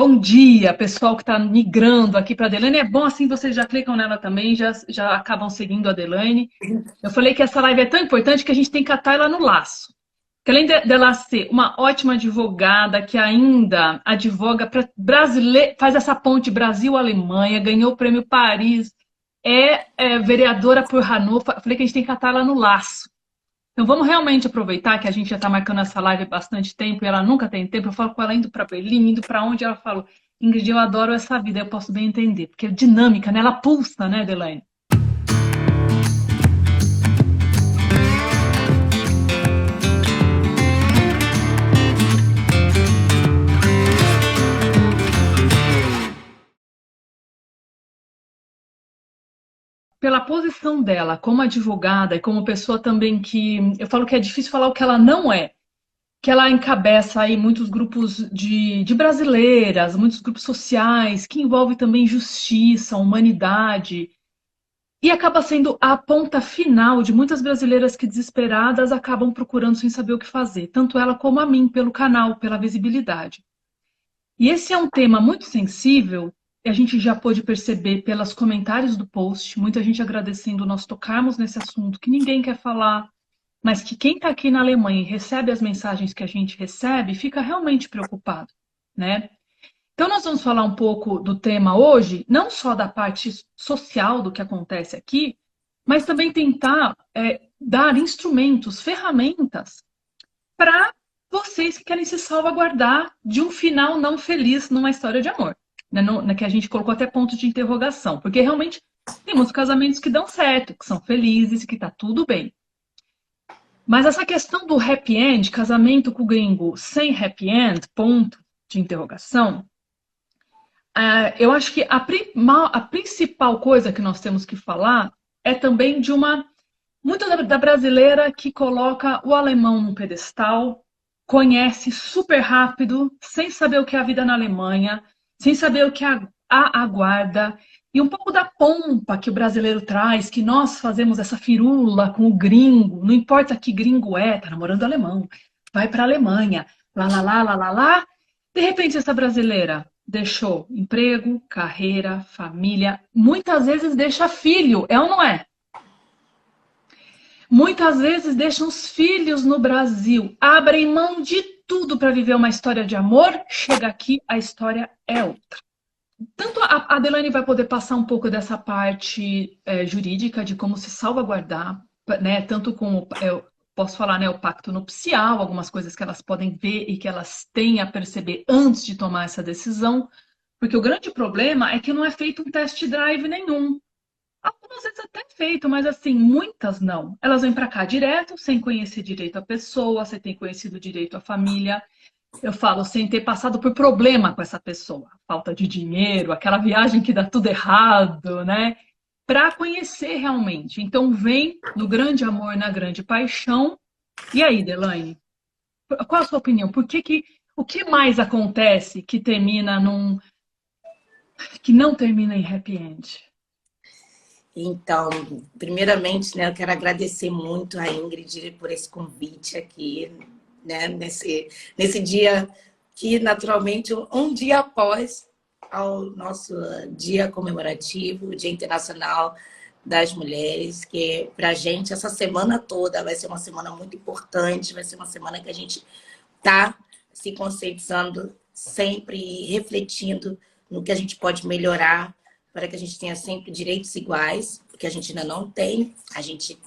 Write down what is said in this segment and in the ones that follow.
Bom dia, pessoal que está migrando aqui para a Adelaine. É bom assim, vocês já clicam nela também, já acabam seguindo a Adelaine. Eu falei que essa live é tão importante que a gente tem que catar ela no laço. Que além dela ser uma ótima advogada, que ainda advoga para brasileiro, faz essa ponte Brasil-Alemanha, ganhou o prêmio Paris, é vereadora por Hannover. Eu falei que a gente tem que catar ela no laço. Então vamos realmente aproveitar que a gente já está marcando essa live há bastante tempo e ela nunca tem tempo. Eu falo com ela indo para Berlim, indo para onde ela fala, Ingrid, eu adoro essa vida, eu posso bem entender, porque é dinâmica, né? Ela pulsa, né, Adelaine? Pela posição dela como advogada e como pessoa também que eu falo que é difícil falar o que ela não é, que ela encabeça aí muitos grupos de brasileiras, muitos grupos sociais, que envolve também justiça, humanidade, e acaba sendo a ponta final de muitas brasileiras que desesperadas acabam procurando sem saber o que fazer, tanto ela como a mim, pelo canal, pela visibilidade. E esse é um tema muito sensível, e a gente já pôde perceber pelos comentários do post, muita gente agradecendo nós tocarmos nesse assunto que ninguém quer falar, mas que quem está aqui na Alemanha e recebe as mensagens que a gente recebe, fica realmente preocupado, né? Então nós vamos falar um pouco do tema hoje, não só da parte social do que acontece aqui, mas também tentar dar instrumentos, ferramentas para vocês que querem se salvaguardar de um final não feliz numa história de amor, né? Que a gente colocou até ponto de interrogação, porque realmente tem muitos casamentos que dão certo, que são felizes, que está tudo bem. Mas essa questão do happy end, casamento com o gringo sem happy end, ponto de interrogação, eu acho que a principal coisa que nós temos que falar é também de muito da brasileira que coloca o alemão num pedestal, conhece super rápido, sem saber o que é a vida na Alemanha, sem saber o que a aguarda, e um pouco da pompa que o brasileiro traz, que nós fazemos essa firula com o gringo, não importa que gringo tá namorando alemão, vai para a Alemanha, lá, lá, lá, lá, lá, lá. De repente, essa brasileira deixou emprego, carreira, família, muitas vezes deixa filho, é ou não é? Muitas vezes deixam os filhos no Brasil, abrem mão de tudo para viver uma história de amor, chega aqui, a história é outra. Tanto a Adelaine vai poder passar um pouco dessa parte jurídica de como se salvaguardar, né? Tanto com, eu posso falar, né, o pacto nupcial, algumas coisas que elas podem ver e que elas têm a perceber antes de tomar essa decisão, porque o grande problema é que não é feito um test drive nenhum. Algumas vezes até é feito, mas assim, muitas não. Elas vêm para cá direto, sem conhecer direito a pessoa, sem ter conhecido direito a família. Eu falo, sem ter passado por problema com essa pessoa. Falta de dinheiro, aquela viagem que dá tudo errado, né? Para conhecer realmente. Então, vem no grande amor, na grande paixão. E aí, Delaine, qual a sua opinião? O que mais acontece que que não termina em happy end? Então, primeiramente, né, eu quero agradecer muito a Ingrid por esse convite aqui, né, nesse dia que, naturalmente, um dia após ao nosso dia comemorativo, o Dia Internacional das Mulheres, que para a gente essa semana toda vai ser uma semana muito importante, vai ser uma semana que a gente está se conscientizando sempre e refletindo no que a gente pode melhorar para que a gente tenha sempre direitos iguais, porque a gente ainda não tem, a gente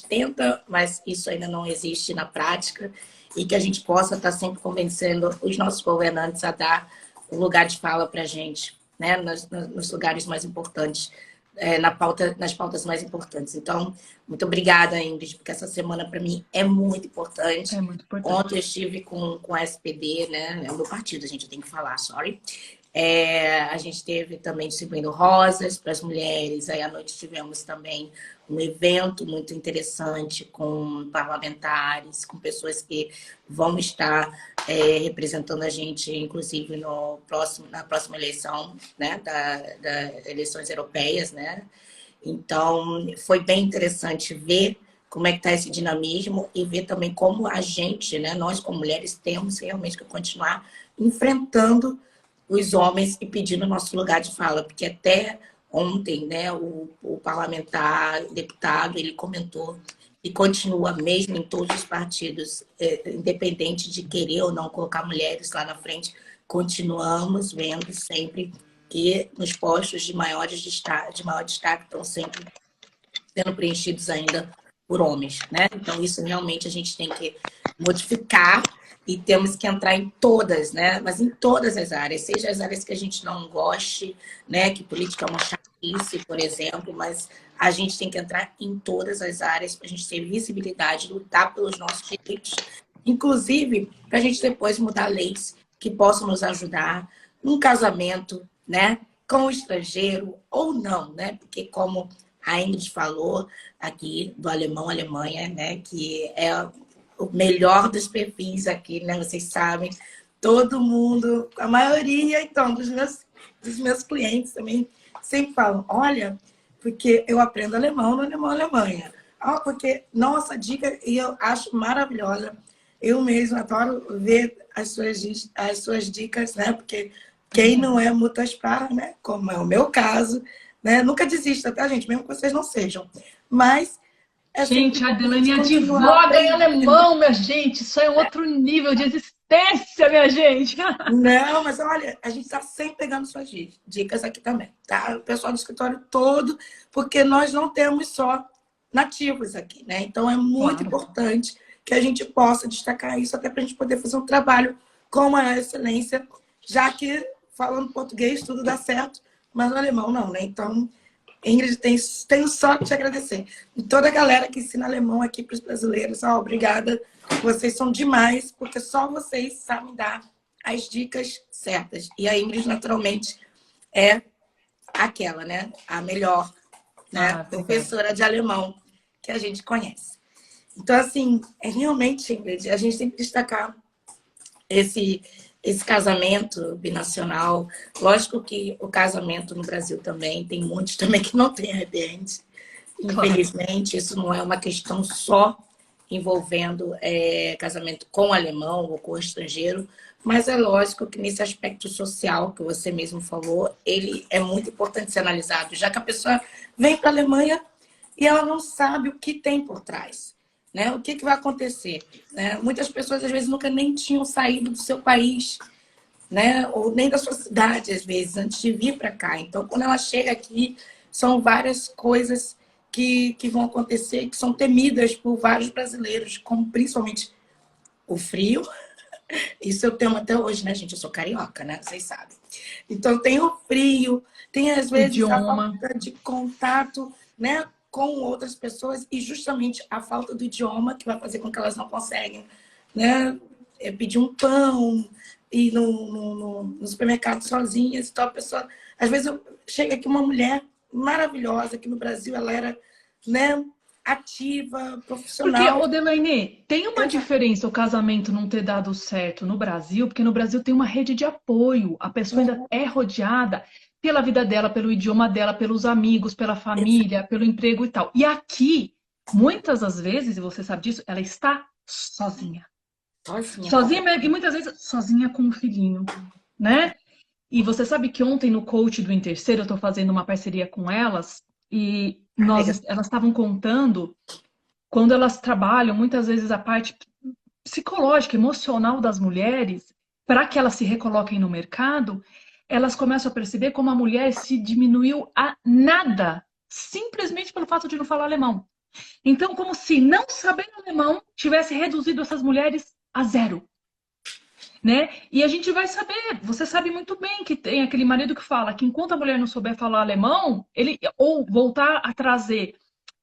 tenta, mas isso ainda não existe na prática, e que a gente possa estar sempre convencendo os nossos governantes a dar um lugar de fala para a gente, né, nos lugares mais importantes, nas pautas mais importantes. Então, muito obrigada, Ingrid, porque essa semana para mim é muito importante. É muito importante. Ontem eu estive com a SPD, né, é o meu partido, a gente tem que falar, sorry. A gente teve também distribuindo rosas para as mulheres. Aí à noite tivemos também um evento muito interessante com parlamentares, com pessoas que vão estar representando a gente, inclusive na próxima eleição, né, das eleições europeias, né? Então, foi bem interessante ver como é que está esse dinamismo e ver também como a gente, né, nós como mulheres, temos realmente que continuar enfrentando os homens e pedindo nosso lugar de fala, porque até ontem, né, o parlamentar, o deputado, ele comentou e continua mesmo em todos os partidos, independente de querer ou não colocar mulheres lá na frente, continuamos vendo sempre que nos postos de maior destaque estão sempre sendo preenchidos ainda por homens, né? Então isso realmente a gente tem que modificar e temos que entrar em todas, né? Mas em todas as áreas, seja as áreas que a gente não goste, né? Que política é uma chatice, por exemplo, mas a gente tem que entrar em todas as áreas para a gente ter visibilidade, lutar pelos nossos direitos, inclusive para a gente depois mudar leis que possam nos ajudar num casamento, né? Com o estrangeiro ou não, né? Porque como a Ingrid falou aqui do alemão, Alemanha, né? Que é o melhor dos perfis aqui, né? Vocês sabem, todo mundo, a maioria, então, dos meus clientes também sempre falam, olha, porque eu aprendo alemão no Alemão Alemanha. Ah, porque, nossa, dica, e eu acho maravilhosa. Eu mesmo adoro ver as suas dicas, né? Porque quem não é Muttersprache, né? Como é o meu caso, né? Nunca desista, tá, gente? Mesmo que vocês não sejam. Mas é sempre Gente, a bom a gente Delaney continuar advoga em aprendendo. alemão, minha gente. Isso é um outro nível de existência, minha gente. Não, mas olha, a gente está sempre pegando suas dicas aqui também, tá? O pessoal do escritório todo, porque nós não temos só nativos aqui, né? Então é muito Claro. importante que a gente possa destacar isso até para a gente poder fazer um trabalho com maior excelência, já que falando português tudo dá certo, mas no alemão não, né? Então, Ingrid, tenho só que te agradecer. E toda a galera que ensina alemão aqui para os brasileiros, ó, obrigada. Vocês são demais, porque só vocês sabem dar as dicas certas. E a Ingrid, naturalmente, é aquela, né? A melhor, né? Ah, obrigada. Professora de alemão que a gente conhece. Então, assim, realmente, Ingrid, a gente tem que destacar esse, esse casamento binacional. Lógico que o casamento no Brasil também, tem muitos também que não têm arrepende. Claro. Infelizmente, isso não é uma questão só envolvendo casamento com alemão ou com estrangeiro, mas é lógico que nesse aspecto social que você mesmo falou, ele é muito importante ser analisado, já que a pessoa vem para a Alemanha e ela não sabe o que tem por trás, né? O que vai acontecer, né? Muitas pessoas às vezes nunca nem tinham saído do seu país, né? Ou nem da sua cidade às vezes antes de vir para cá. Então, quando ela chega aqui, são várias coisas que vão acontecer, que são temidas por vários brasileiros, como principalmente o frio. Isso eu tenho até hoje, né, gente? Eu sou carioca, né? Vocês sabem. Então, tem o frio, tem às O vezes a idioma. falta de contato, né, com outras pessoas e justamente a falta do idioma que vai fazer com que elas não conseguem, né, pedir um pão, ir no supermercado sozinhas. Então, a pessoa... Às vezes, chega aqui uma mulher maravilhosa, aqui no Brasil ela era, né, ativa, Porque, profissional. ô Delaney, tem uma diferença o casamento não ter dado certo no Brasil, porque no Brasil tem uma rede de apoio. A pessoa ainda é rodeada pela vida dela, pelo idioma dela, pelos amigos, pela família, pelo emprego e tal. E aqui, muitas das vezes, e você sabe disso, ela está sozinha. Sozinha, Sozinha mesmo, e muitas vezes sozinha com um filhinho, né? E você sabe que ontem no coach do Interceiro eu estou fazendo uma parceria com elas e elas estavam contando quando elas trabalham muitas vezes a parte psicológica, emocional das mulheres, para que elas se recoloquem no mercado, elas começam a perceber como a mulher se diminuiu a nada, simplesmente pelo fato de não falar alemão. Então, como se não saber alemão tivesse reduzido essas mulheres a zero. Né? E a gente vai saber, você sabe muito bem que tem aquele marido que fala que enquanto a mulher não souber falar alemão, ele ou voltar a trazer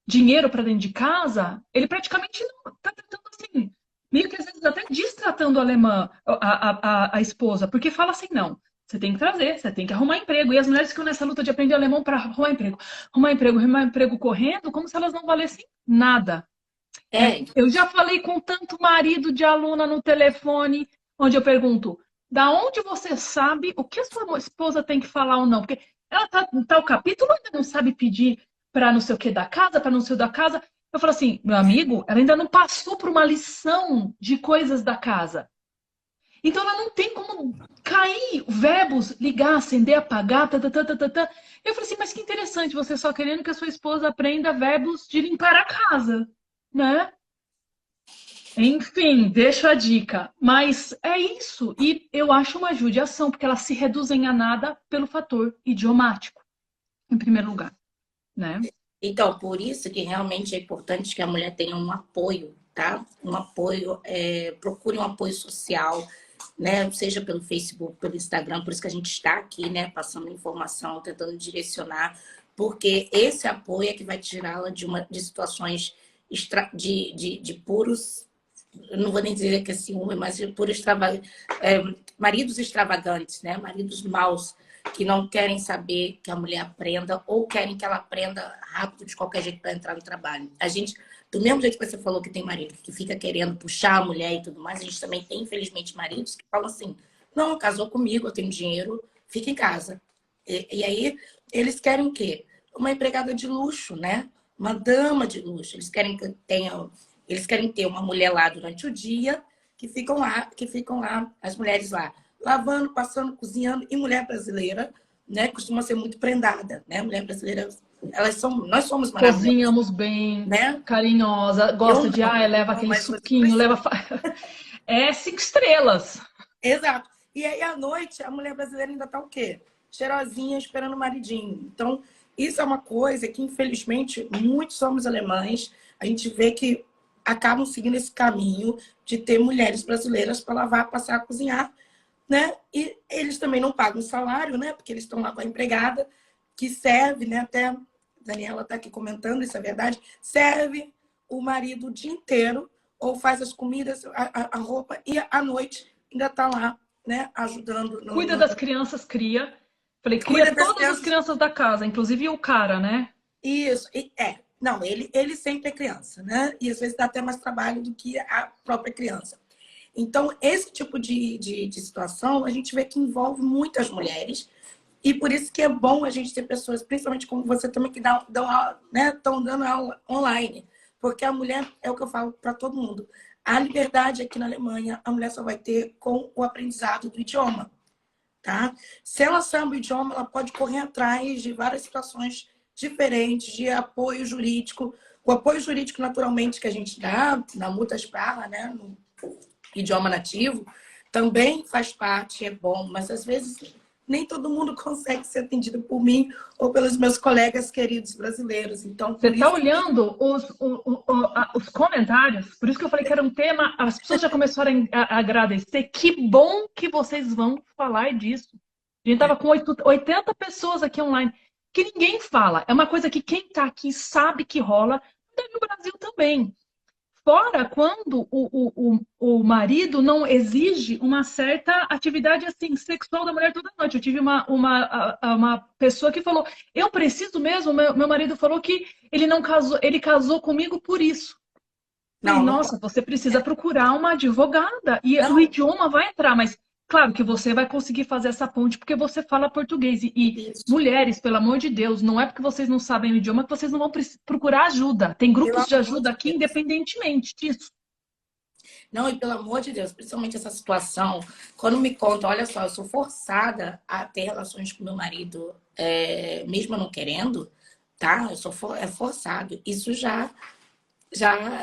dinheiro para dentro de casa, ele praticamente não está tratando assim, meio que às vezes até distratando a alemã, a esposa, porque fala assim, não, você tem que trazer, você tem que arrumar emprego. E as mulheres ficam nessa luta de aprender alemão para arrumar emprego correndo, como se elas não valessem nada. É, Eu já falei com tanto marido de aluna no telefone, onde eu pergunto, da onde você sabe o que a sua esposa tem que falar ou não? Porque ela tá no tal capítulo ainda não sabe pedir para não sei o que da casa, para não sei o da casa. Eu falo assim, meu amigo, ela ainda não passou por uma lição de coisas da casa. Então ela não tem como cair verbos, ligar, acender, apagar, tá, tá, tá, tá, tá, tá. Eu falei assim, mas que interessante, você só querendo que a sua esposa aprenda verbos de limpar a casa, né? Enfim, deixo a dica. Mas é isso. E eu acho uma judiação, porque elas se reduzem a nada pelo fator idiomático, em primeiro lugar, né? Então, por isso que realmente é importante que a mulher tenha um apoio, tá? Um apoio, procure um apoio social, né? Seja pelo Facebook, pelo Instagram, por isso que a gente está aqui, né? Passando informação, tentando direcionar, porque esse apoio é que vai tirá-la de situações de puros, eu não vou nem dizer que é ciúme, mas de puro maridos extravagantes, né? Maridos maus, que não querem saber que a mulher aprenda ou querem que ela aprenda rápido de qualquer jeito para entrar no trabalho. A gente, do mesmo jeito que você falou que tem marido que fica querendo puxar a mulher e tudo mais, a gente também tem, infelizmente, maridos que falam assim: não, casou comigo, eu tenho dinheiro, fica em casa. E aí eles querem o quê? Uma empregada de luxo, né? Uma dama de luxo. Eles querem ter uma mulher lá durante o dia, que ficam lá, as mulheres lá lavando, passando, cozinhando. E mulher brasileira, né, costuma ser muito prendada, né? Mulher brasileira, nós somos maravilhosas, Cozinhamos bem, né? carinhosa, Eu gosta de, leva não, aquele mas você suquinho, precisa. leva. É 5 estrelas. Exato. E aí, à noite, a mulher brasileira ainda tá o quê? Cheirosinha, esperando o maridinho. Então, isso é uma coisa que, infelizmente, muitos somos alemães. A gente vê que acabam seguindo esse caminho de ter mulheres brasileiras para lavar, passar, cozinhar, né? E eles também não pagam salário, né? Porque eles estão lá com a empregada, que serve, né? Até a Daniela está aqui comentando, isso é verdade, serve o marido o dia inteiro, ou faz as comidas, a roupa, e à noite ainda está lá, né? Ajudando Cuida das crianças, cria. Falei, cria Cuida das todas as crianças. crianças da casa, inclusive o cara, né? Isso, Não, ele sempre é criança, né? E às vezes dá até mais trabalho do que a própria criança. Então, esse tipo de situação, a gente vê que envolve muitas mulheres. E por isso que é bom a gente ter pessoas, principalmente como você também, que dão aula, né? Estão dando aula online. Porque a mulher, é o que eu falo para todo mundo, a liberdade aqui na Alemanha, a mulher só vai ter com o aprendizado do idioma, tá? Se ela sabe o idioma, ela pode correr atrás de várias situações diferentes, de apoio jurídico. O apoio jurídico, naturalmente, que a gente dá na Muttersprache, né? No idioma nativo, também faz parte, é bom, mas às vezes nem todo mundo consegue ser atendido por mim ou pelos meus colegas queridos brasileiros. Então, Você por está isso. olhando os comentários, por isso que eu falei que era um tema, as pessoas já começaram a agradecer. Que bom que vocês vão falar disso. A gente estava com 80 pessoas aqui online, que ninguém fala. É uma coisa que quem está aqui sabe que rola, no Brasil também. Fora quando o marido não exige uma certa atividade assim, sexual da mulher toda noite. Eu tive uma pessoa que falou: eu preciso mesmo, meu marido falou que ele não casou, ele casou comigo por isso. Falei, Não, não nossa, pode. você precisa procurar uma advogada e o Não, idioma vai entrar, mas claro que você vai conseguir fazer essa ponte porque você fala português. E isso. mulheres, pelo amor de Deus, não é porque vocês não sabem o idioma que vocês não vão procurar ajuda. Tem Pelo grupos de amor ajuda de aqui, Deus. independentemente disso. Não, e pelo amor de Deus, principalmente essa situação, quando me conta, olha só, eu sou forçada a ter relações com meu marido, mesmo eu não querendo, tá? É forçado. Isso já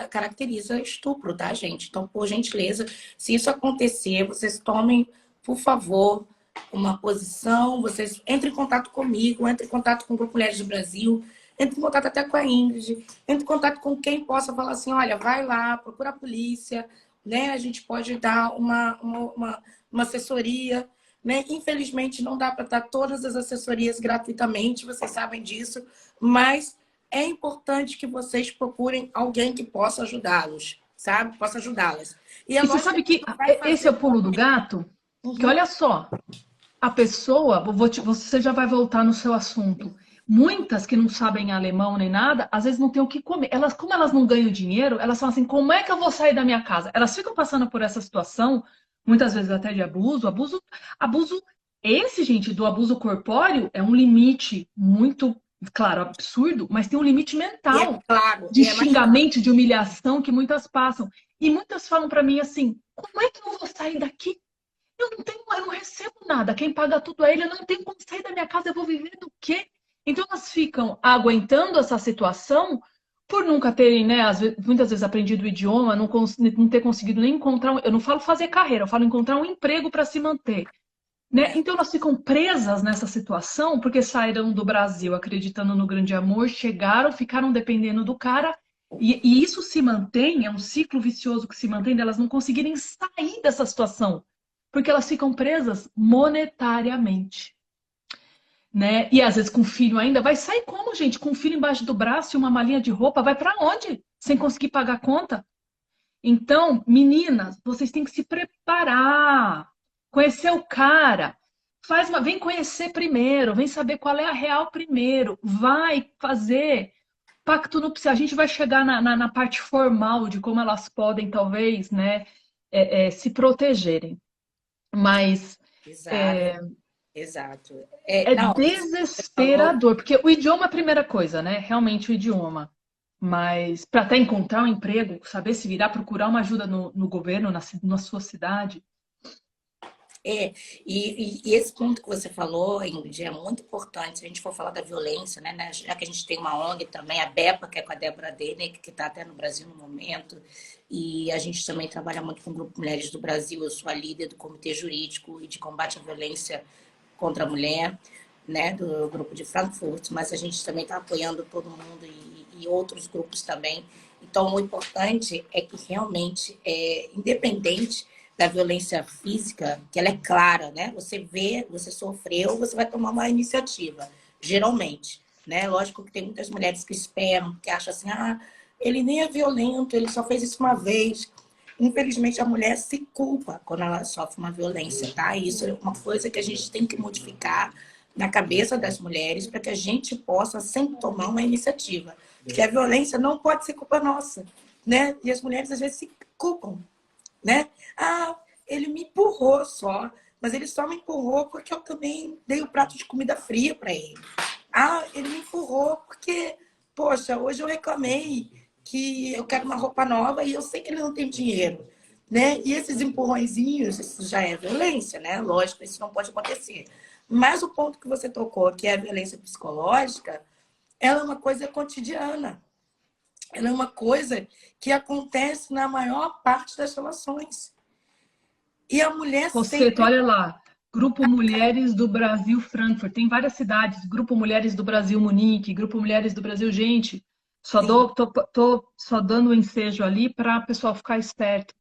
caracteriza estupro, tá, gente? Então, por gentileza, se isso acontecer, vocês tomem, por favor, uma posição, vocês entrem em contato comigo, entrem em contato com o Grupo Mulheres do Brasil, entrem em contato até com a Ingrid, entrem em contato com quem possa falar assim, olha, vai lá, procura a polícia, né? A gente pode dar uma assessoria, né? Infelizmente, não dá para dar todas as assessorias gratuitamente, vocês sabem disso, mas é importante que vocês procurem alguém que possa ajudá-los, sabe? Possa ajudá-las. E é E você lógico que a sabe gente que não vai esse é fazer o pulo do gato? Que Uhum. olha só, a pessoa, você já vai voltar no seu assunto. Muitas que não sabem alemão nem nada, às vezes não têm o que comer. Elas, como elas não ganham dinheiro, elas falam assim: como é que eu vou sair da minha casa? Elas ficam passando por essa situação, muitas vezes até de abuso. Esse, gente, do abuso corpóreo é um limite muito, claro, absurdo, mas tem um limite E é mental claro, de e é mais claro. xingamento, de humilhação que muitas passam. E muitas falam para mim assim: como é que eu vou sair daqui? Eu não recebo nada. Quem paga tudo é ele. Eu não tenho como sair da minha casa. Eu vou viver do quê? Então elas ficam aguentando essa situação por nunca terem, né, muitas vezes aprendido o idioma, não ter conseguido nem encontrar. Eu não falo fazer carreira, eu falo encontrar um emprego para se manter. Né? É, Então elas ficam presas nessa situação porque saíram do Brasil acreditando no grande amor, chegaram, ficaram dependendo do cara, e isso se mantém, é um ciclo vicioso que se mantém delas não conseguirem sair dessa situação, porque elas ficam presas monetariamente. Né? E às vezes com filho ainda, vai sair como, gente? Com um filho embaixo do braço e uma malinha de roupa, vai para onde? Sem conseguir pagar a conta? Então, meninas, vocês têm que se preparar, conhecer o cara, vem conhecer primeiro, vem saber qual é a real primeiro, vai fazer pacto nupcial. A gente vai chegar na parte formal de como elas podem, talvez, né, se protegerem. Mas exato, exato. É, é não, isso que você falou, desesperador, porque o idioma é a primeira coisa, né? Realmente o idioma. Mas para até encontrar um emprego, saber se virar, procurar uma ajuda no governo, na sua cidade. é, e esse ponto que você falou, Ingrid, é muito importante. Se a gente for falar da violência, né, já que a gente tem uma ONG também, a BEPA, que é com a Débora Denner, que está até no Brasil no momento, e a gente também trabalha muito com o Grupo Mulheres do Brasil. Eu sou a líder do Comitê Jurídico e de Combate à Violência contra a Mulher, né, do grupo de Frankfurt, mas a gente também está apoiando todo mundo e outros grupos também. Então, o importante é que realmente, independente da violência física, que ela é clara, né? Você vê, você sofreu, você vai tomar uma iniciativa, geralmente, né? Lógico que tem muitas mulheres que esperam, que acham assim, ah, ele nem é violento, ele só fez isso uma vez. Infelizmente, a mulher se culpa quando ela sofre uma violência, tá? Isso é uma coisa que a gente tem que modificar na cabeça das mulheres para que a gente possa sempre tomar uma iniciativa. Porque a violência não pode ser culpa nossa, né? E as mulheres às vezes se culpam, né? Ah, ele me empurrou só, mas ele só me empurrou porque eu também dei o prato de comida fria para ele. Ah, ele me empurrou porque, poxa, hoje eu reclamei que eu quero uma roupa nova e eu sei que ele não tem dinheiro, né? E esses empurrõezinhos, isso já é violência, né? Lógico, isso não pode acontecer. Mas o ponto que você tocou, que é a violência psicológica, ela é uma coisa cotidiana. Ela é uma coisa que acontece na maior parte das relações. E a mulher Rosseto, sempre. olha lá. Grupo Mulheres do Brasil Frankfurt. Tem várias cidades. Grupo Mulheres do Brasil Munique, Grupo Mulheres do Brasil. Gente, Sim, tô só dando o ensejo ali para o pessoal ficar esperto.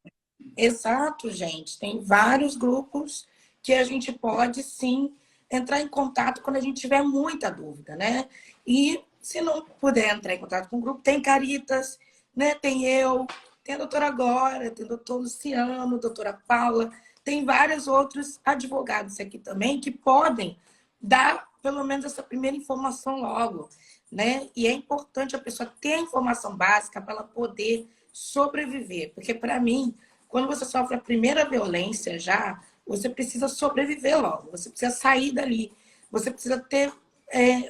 exato, gente. Tem vários grupos que a gente pode, sim, entrar em contato quando a gente tiver muita dúvida, né? E se não puder entrar em contato com o grupo, tem Caritas, né? Tem eu, tem a doutora Glória, tem o doutor Luciano, a doutora Paula, tem vários outros advogados aqui também que podem dar pelo menos essa primeira informação logo, né? E é importante a pessoa ter a informação básica para ela poder sobreviver, porque para mim, quando você sofre a primeira violência já, você precisa sobreviver logo, você precisa sair dali, você precisa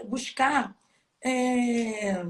buscar, é,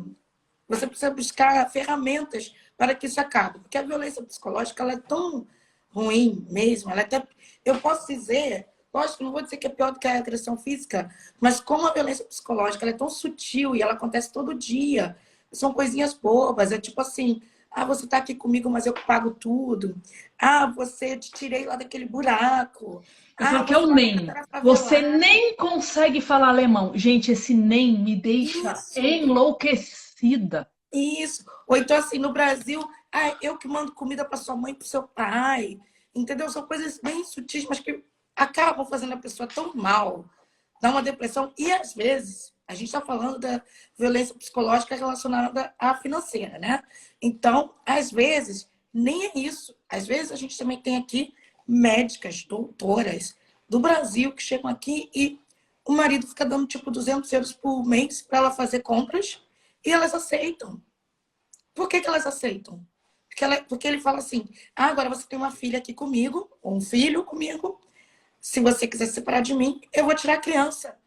você precisa buscar ferramentas para que isso acabe, porque a violência psicológica ela é tão ruim mesmo, ela até, eu posso dizer, lógico, não vou dizer que é pior do que a agressão física, mas como a violência psicológica ela é tão sutil e ela acontece todo dia, são coisinhas bobas, é tipo assim, ah, você está aqui comigo, mas eu pago tudo. Ah, você te tirei lá daquele buraco. Eu Ah, falo que é você o lá na NEM. Catara Você Favelada. nem consegue falar alemão. Gente, esse NEM me deixa Isso, enlouquecida. isso. Ou então, assim, no Brasil, ah, eu que mando comida para sua mãe e para seu pai. Entendeu? São coisas bem sutis, mas que acabam fazendo a pessoa tão mal, dá uma depressão. E, às vezes, a gente está falando da violência psicológica relacionada à financeira, né? Então, às vezes, nem é isso. Às vezes, a gente também tem aqui médicas, doutoras do Brasil que chegam aqui e o marido fica dando tipo 200 euros por mês para ela fazer compras e elas aceitam. Por que elas aceitam? Porque ele fala assim: ah, agora você tem uma filha aqui comigo, ou um filho comigo. Se você quiser se separar de mim, eu vou tirar a criança,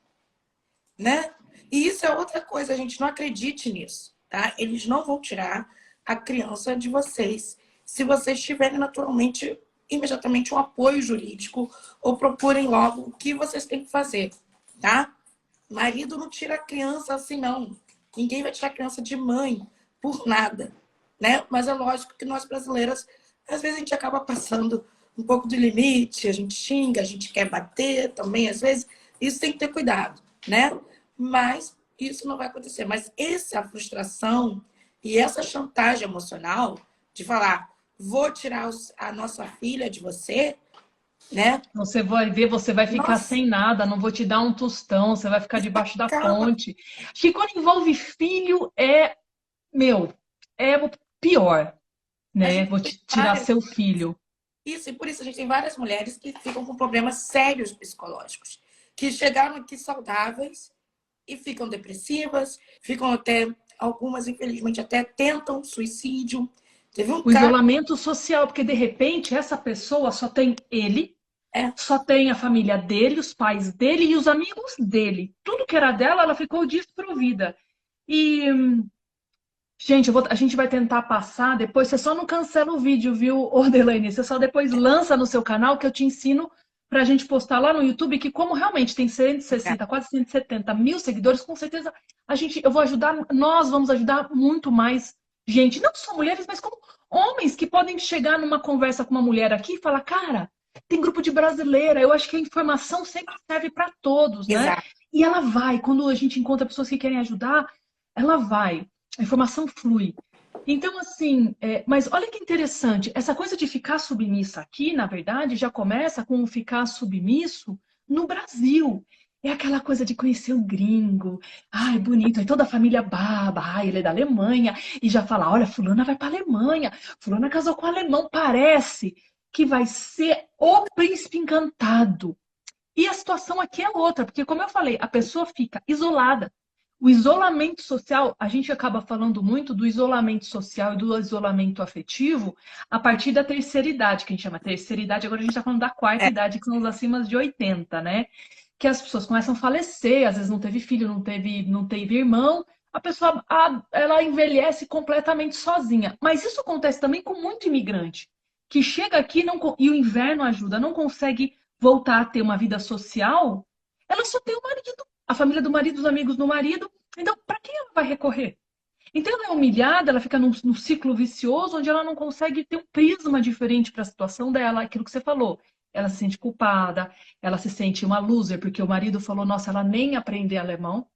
né? E isso é outra coisa, a gente não acredite nisso, tá? Eles não vão tirar a criança de vocês se vocês estiverem naturalmente imediatamente um apoio jurídico ou procurem logo o que vocês têm que fazer, tá? Marido não tira a criança assim, não. Ninguém vai tirar a criança de mãe por nada, né? Mas é lógico que nós brasileiras, às vezes a gente acaba passando um pouco do limite, a gente xinga, a gente quer bater também, às vezes. Isso tem que ter cuidado, né? Mas isso não vai acontecer. Mas essa frustração e essa chantagem emocional de falar, vou tirar a nossa filha de você, né? Você vai ver, você vai ficar Nossa, sem nada, não vou te dar um tostão, você vai ficar debaixo da acaba. ponte. Acho que quando envolve filho é, meu, é o pior, A né? gente Vou tem te tirar várias. seu filho. Isso, e por isso a gente tem várias mulheres que ficam com problemas sérios psicológicos, que chegaram aqui saudáveis e ficam depressivas, ficam até, algumas, infelizmente, até tentam suicídio. Teve um O caso. isolamento social, porque de repente essa pessoa só tem ele, É, só tem a família dele, os pais dele e os amigos dele. Tudo que era dela, ela ficou desprovida. E, gente, a gente vai tentar passar depois. Você só não cancela o vídeo, viu, ô Delaney? Você só depois lança no seu canal que eu te ensino para a gente postar lá no YouTube, que como realmente tem 160, quase 170 mil seguidores, com certeza eu vou ajudar, nós vamos ajudar muito mais gente, não só mulheres, mas como homens que podem chegar numa conversa com uma mulher aqui e falar, cara, tem grupo de brasileira, eu acho que a informação sempre serve para todos, né? exato. E ela vai, quando a gente encontra pessoas que querem ajudar, ela vai. A informação flui. Então, assim, mas olha que interessante, essa coisa de ficar submissa aqui, na verdade, já começa com o ficar submisso no Brasil. É aquela coisa de conhecer o gringo. Ai, bonito. Aí toda a família baba. Ai, ele é da Alemanha. E já fala: olha, fulana vai para a Alemanha. Fulana casou com um alemão. Parece que vai ser o príncipe encantado. E a situação aqui é outra, porque, como eu falei, a pessoa fica isolada. O isolamento social, a gente acaba falando muito do isolamento social e do isolamento afetivo a partir da terceira idade, que a gente chama terceira idade, agora a gente está falando da quarta É, idade, que são os acima de 80, né? Que as pessoas começam a falecer, às vezes não teve filho, não teve irmão, a pessoa ela envelhece completamente sozinha. Mas isso acontece também com muito imigrante, que chega aqui e o inverno ajuda, não consegue voltar a ter uma vida social, ela só tem o marido, a família do marido, os amigos do marido. Então, para quem ela vai recorrer? Então, ela é humilhada, ela fica num ciclo vicioso onde ela não consegue ter um prisma diferente para a situação dela, aquilo que você falou. Ela se sente culpada, ela se sente uma loser, porque o marido falou: nossa, ela nem aprendeu alemão,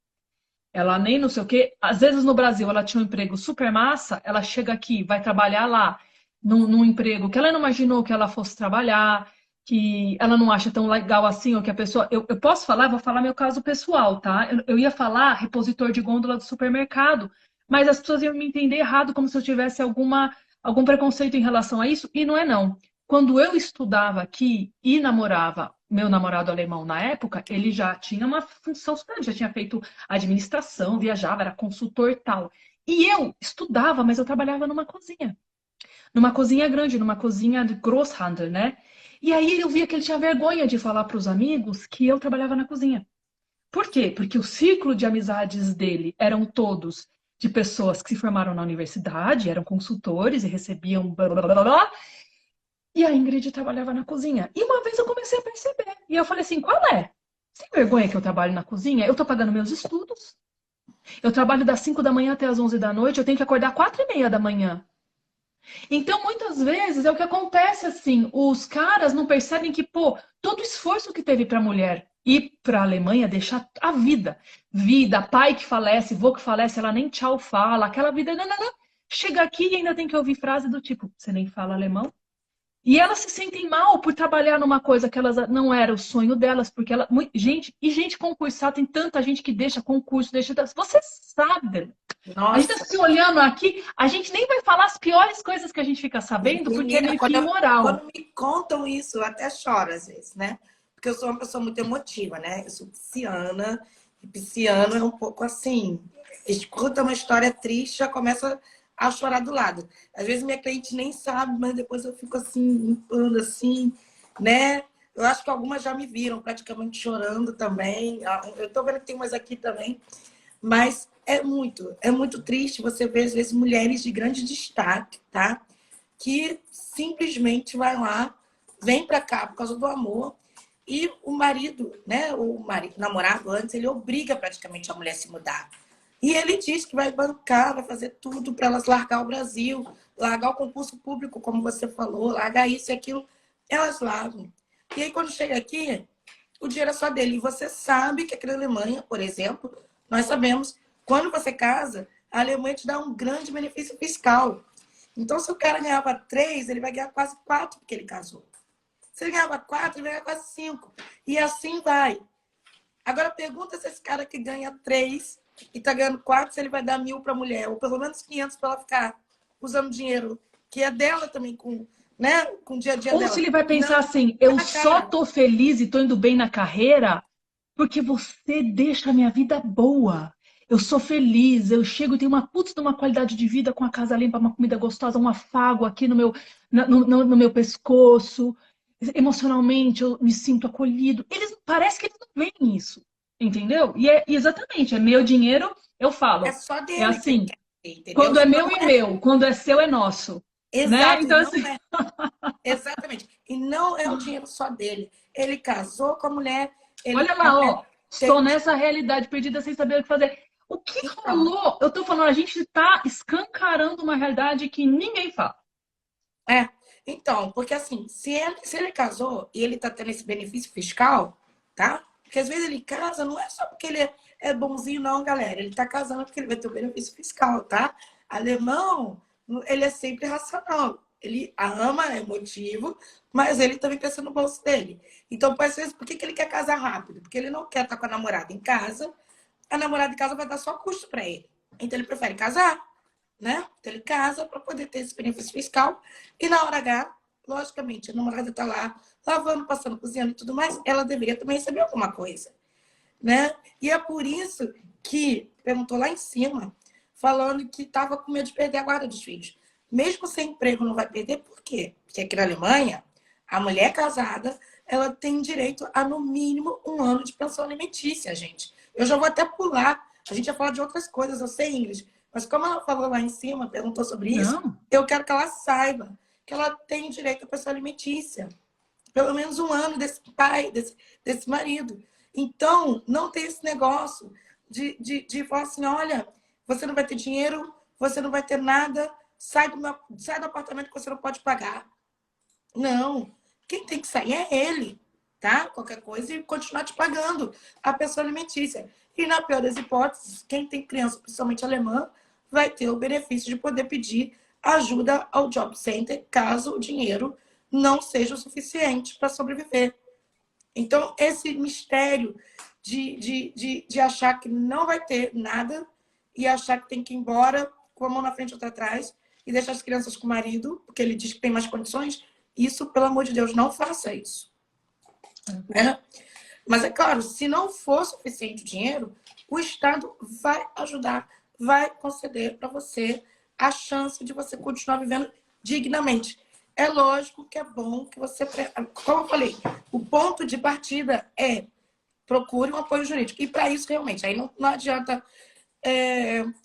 ela nem não sei o quê. Às vezes no Brasil ela tinha um emprego super massa, ela chega aqui, vai trabalhar lá, num emprego que ela não imaginou que ela fosse trabalhar, que ela não acha tão legal assim, ou que a pessoa. Eu posso falar, vou falar meu caso pessoal, tá? Eu ia falar repositor de gôndola do supermercado, mas as pessoas iam me entender errado, como se eu tivesse algum preconceito em relação a isso, e não é não. Quando eu estudava aqui e namorava meu namorado alemão na época, ele já tinha uma função super, já tinha feito administração, viajava, era consultor e tal. E eu estudava, mas eu trabalhava numa cozinha grande, numa cozinha de Großhandel, né? E aí eu via que ele tinha vergonha de falar para os amigos que eu trabalhava na cozinha. Por quê? Porque o ciclo de amizades dele eram todos de pessoas que se formaram na universidade, eram consultores e recebiam blá, blá, blá, blá, e a Ingrid trabalhava na cozinha. E uma vez eu comecei a perceber. E eu falei assim: qual é? Sem vergonha que eu trabalho na cozinha? Eu tô pagando meus estudos. Eu trabalho das 5 da manhã até as 11 da noite. Eu tenho que acordar 4:30 da manhã. Então, muitas vezes é o que acontece assim: os caras não percebem que, pô, todo o esforço que teve para a mulher ir para a Alemanha, deixar a vida, pai que falece, vô que falece, ela nem tchau fala, aquela vida, não, não, não. Chega aqui e ainda tem que ouvir frase do tipo: você nem fala alemão? E elas se sentem mal por trabalhar numa coisa que elas não era o sonho delas, porque gente concursada, tem tanta gente que deixa concurso, deixa. Você sabe, a gente está nossa, se olhando aqui, a gente nem vai falar as piores coisas que a gente fica sabendo, porque é menina, meio que imoral. quando me contam isso, eu até choro às vezes, né? Porque eu sou uma pessoa muito emotiva, né? Eu sou pisciana, e pisciano é um pouco assim, escuta uma história triste, já começa a chorar do lado. Às vezes minha cliente nem sabe, mas depois eu fico assim, limpando assim, né? Eu acho que algumas já me viram praticamente chorando também. Eu tô vendo que tem umas aqui também. Mas é muito triste você ver, às vezes, mulheres de grande destaque, tá? Que simplesmente vai lá vem para cá por causa do amor. E o marido, né, o namorado antes, ele obriga praticamente a mulher a se mudar. E ele diz que vai bancar, vai fazer tudo para elas largar o Brasil, largar o concurso público, como você falou, largar isso e aquilo. Elas largam. E aí, quando chega aqui, o dinheiro é só dele. E você sabe que aqui na Alemanha, por exemplo, nós sabemos, quando você casa, a Alemanha te dá um grande benefício fiscal. Então, se o cara ganhava 3, ele vai ganhar quase 4 porque ele casou. Se ele ganhava 4, ele vai ganhar quase 5. E assim vai. Agora, pergunta se esse cara que ganha 3 e tá ganhando 4, se ele vai dar 1.000 para a mulher, ou pelo menos 500 para ela ficar usando dinheiro que é dela também, com, né, com o dia a dia Ou se dela. ele vai pensar Não, assim, eu na só cara. tô feliz e tô indo bem na carreira porque você deixa a minha vida boa. Eu sou feliz, eu chego e tenho uma putz de uma qualidade de vida com a casa limpa, uma comida gostosa, um afago aqui no meu, no meu pescoço. Emocionalmente eu me sinto acolhido. Parece que eles não veem isso, entendeu? E é exatamente, é meu dinheiro, eu É falo. só É dele que ele assim, quer ter, entendeu? quando é E meu não é é. meu, quando é seu é nosso, né? Exato, e Então não assim, é. Exatamente. E não é o dinheiro só dele. Ele casou com a mulher, olha a lá, mulher ó, estou tem. nessa realidade perdida sem saber o que fazer. O que Então, rolou? Eu tô falando, a gente tá escancarando uma realidade que ninguém fala. é. Então, porque assim, se ele casou e ele tá tendo esse benefício fiscal, tá? Porque às vezes ele casa, não é só porque ele é bonzinho, não, galera. Ele tá casando porque ele vai ter o benefício fiscal, tá? Alemão, ele é sempre racional. Ele ama, é motivo, mas ele também pensa no bolso dele. Então, às vezes, por que ele quer casar rápido? Porque ele não quer estar com a namorada em casa, a namorada em casa vai dar só custo para ele. Então, ele prefere casar, né? Então, ele casa para poder ter esse benefício fiscal. E na hora H, logicamente, a namorada está lá lavando, passando, cozinhando e tudo mais, ela deveria também receber alguma coisa, né? E é por isso que perguntou lá em cima, falando que estava com medo de perder a guarda dos filhos. Mesmo sem emprego, não vai perder, por quê? Porque aqui na Alemanha, a mulher casada, ela tem direito a, no mínimo, 1 ano de pensão alimentícia, gente. Eu já vou até pular. A gente ia falar de outras coisas, eu sei, Ingrid. Mas como ela falou lá em cima, perguntou sobre isso, Não, eu quero que ela saiba que ela tem direito à pensão alimentícia. Pelo menos 1 ano desse pai, desse marido. Então, não tem esse negócio de falar assim, olha, você não vai ter dinheiro, você não vai ter nada, sai do apartamento que você não pode pagar. Não. Quem tem que sair é ele, tá? Qualquer coisa e continuar te pagando a pensão alimentícia. E na pior das hipóteses, quem tem criança, principalmente alemã, vai ter o benefício de poder pedir ajuda ao Job Center caso o dinheiro não seja o suficiente para sobreviver. Então, esse mistério de achar que não vai ter nada e achar que tem que ir embora com a mão na frente e outra atrás e deixar as crianças com o marido, porque ele diz que tem mais condições, isso, pelo amor de Deus, não faça isso. Né? Mas é claro, se não for suficiente o dinheiro, o Estado vai ajudar, vai conceder para você a chance de você continuar vivendo dignamente. É lógico que é bom que você, como eu falei, o ponto de partida é procure um apoio jurídico. E para isso, realmente, aí não adianta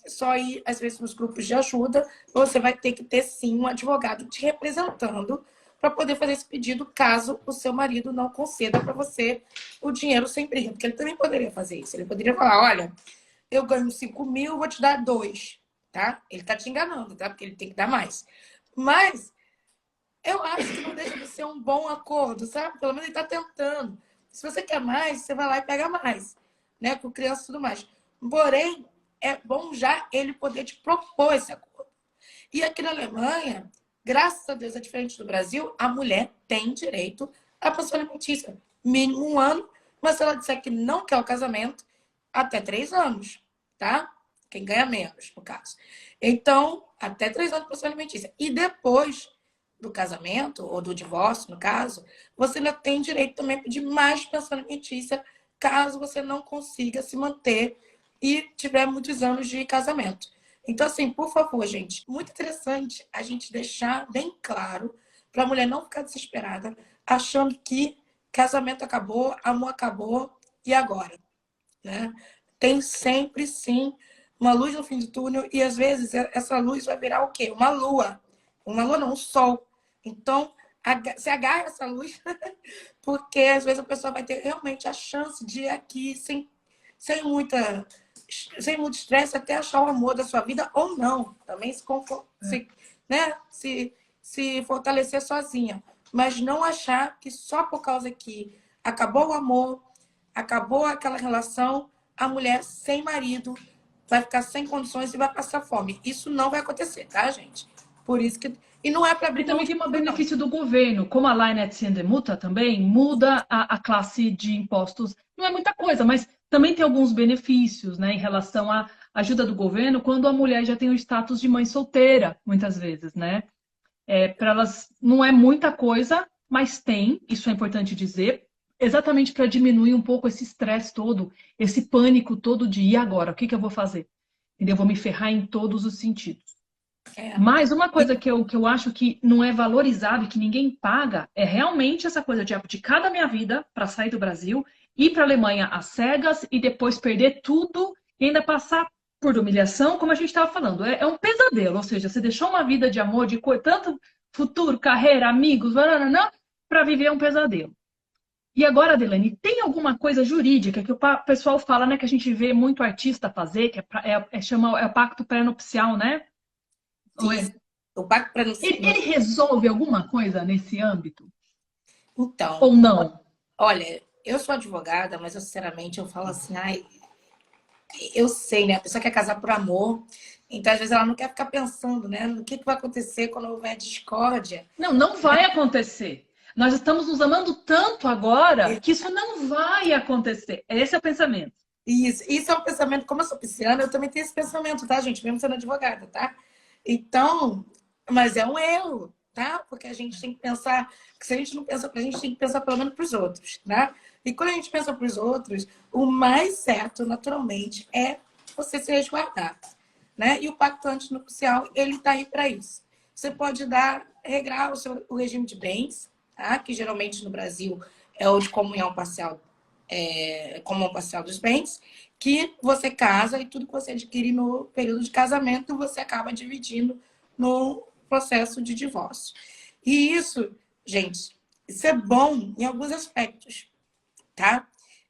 só ir, às vezes, nos grupos de ajuda, você vai ter que ter, sim, um advogado te representando para poder fazer esse pedido, caso o seu marido não conceda para você o dinheiro sem briga. Porque ele também poderia fazer isso. Ele poderia falar, olha, eu ganho 5.000, vou te dar 2, tá? Ele tá te enganando, tá? Porque ele tem que dar mais. Mas eu acho que não deixa de ser um bom acordo, sabe? Pelo menos ele tá tentando. Se você quer mais, você vai lá e pega mais, né? Com criança e tudo mais. Porém, é bom já ele poder te propor esse acordo. E aqui na Alemanha, graças a Deus, é diferente do Brasil, a mulher tem direito à pensão alimentícia. Mínimo 1 ano, mas se ela disser que não quer o casamento, até 3 anos, tá? Quem ganha menos, no caso. Então, até 3 anos de pensão alimentícia. E depois do casamento, ou do divórcio, no caso, você ainda tem direito também a pedir mais pensão alimentícia, caso você não consiga se manter e tiver muitos anos de casamento. Então, assim, por favor, gente, muito interessante a gente deixar bem claro para a mulher não ficar desesperada, achando que casamento acabou, amor acabou, e agora? Né? Tem sempre, sim, uma luz no fim do túnel, e às vezes essa luz vai virar o quê? Uma lua. Uma lua não, um sol. Então, se agarre a essa luz, porque às vezes a pessoa vai ter realmente a chance de ir aqui sem muita, sem muito estresse, até achar o amor da sua vida, ou não. Também né, se fortalecer sozinha. Mas não achar que só por causa que acabou o amor, acabou aquela relação, a mulher sem marido vai ficar sem condições e vai passar fome. Isso não vai acontecer, tá, gente? Por isso que... E não é para E abrir mão também de tem um tudo, não. benefício do governo, como a Line at Muta também muda a classe de impostos. Não é muita coisa, mas também tem alguns benefícios, né, em relação à ajuda do governo quando a mulher já tem o status de mãe solteira, muitas vezes, né? Para elas não é muita coisa, mas tem, isso é importante dizer, exatamente para diminuir um pouco esse estresse todo, esse pânico todo de e agora, o que que eu vou fazer? Entendeu? Eu vou me ferrar em todos os sentidos. É. Mas uma coisa que eu acho que não é valorizado e que ninguém paga é realmente essa coisa de abdicar da minha vida para sair do Brasil, ir para a Alemanha às cegas e depois perder tudo e ainda passar por humilhação, como a gente estava falando. É um pesadelo, ou seja, você deixou uma vida de amor, de tanto futuro, carreira, amigos, para viver um pesadelo. E agora, Adelane, tem alguma coisa jurídica que o pessoal fala, né, que a gente vê muito artista fazer, que é o pacto pré-nupcial, né? Ou Sim, é? o pacto para Ele resolve alguma coisa nesse âmbito? Então, Ou não? olha, eu sou advogada, mas eu, sinceramente, eu falo assim, ai, eu sei, né? A pessoa quer casar por amor, então às vezes ela não quer ficar pensando, né? No que vai acontecer quando houver discórdia. Não, não vai acontecer. Nós estamos nos amando tanto agora que isso não vai acontecer. Esse é o pensamento. Isso é um pensamento, como eu sou pisciana, eu também tenho esse pensamento, tá, gente? Mesmo sendo advogada, tá? Então, mas é um erro, tá? Porque a gente tem que pensar, que se a gente não pensa pra gente, tem que pensar pelo menos pros outros, né? E quando a gente pensa pros outros, o mais certo, naturalmente, é você se resguardar, né? E o pacto antinupcial, ele tá aí para isso. Você pode regrar o regime de bens, tá? Que geralmente no Brasil é o de comunhão parcial dos bens, que você casa e tudo que você adquire no período de casamento você acaba dividindo no processo de divórcio. E isso, gente, isso é bom em alguns aspectos, tá?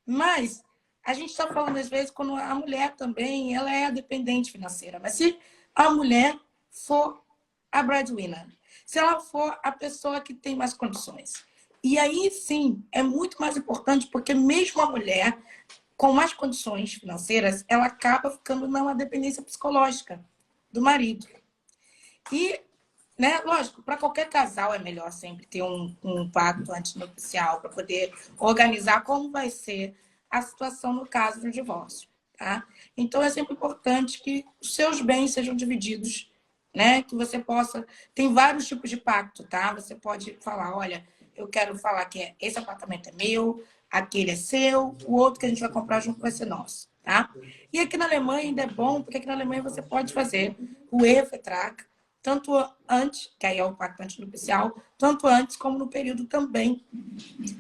Mas a gente está falando às vezes quando a mulher também ela é a dependente financeira, mas se a mulher for a breadwinner, se ela for a pessoa que tem mais condições, e aí sim é muito mais importante porque mesmo a mulher com mais condições financeiras, ela acaba ficando numa dependência psicológica do marido. E, né, lógico, para qualquer casal é melhor sempre ter um pacto antinupcial para poder organizar como vai ser a situação no caso do divórcio, tá? Então é sempre importante que os seus bens sejam divididos, né? Que você possa... Tem vários tipos de pacto, tá? Você pode falar, olha, eu quero falar que esse apartamento é meu, aquele é seu, o outro que a gente vai comprar junto vai ser nosso, tá? E aqui na Alemanha ainda é bom, porque aqui na Alemanha você pode fazer o Ehevertrag, tanto antes, que aí é o pacto antinupcial, tanto antes como no período também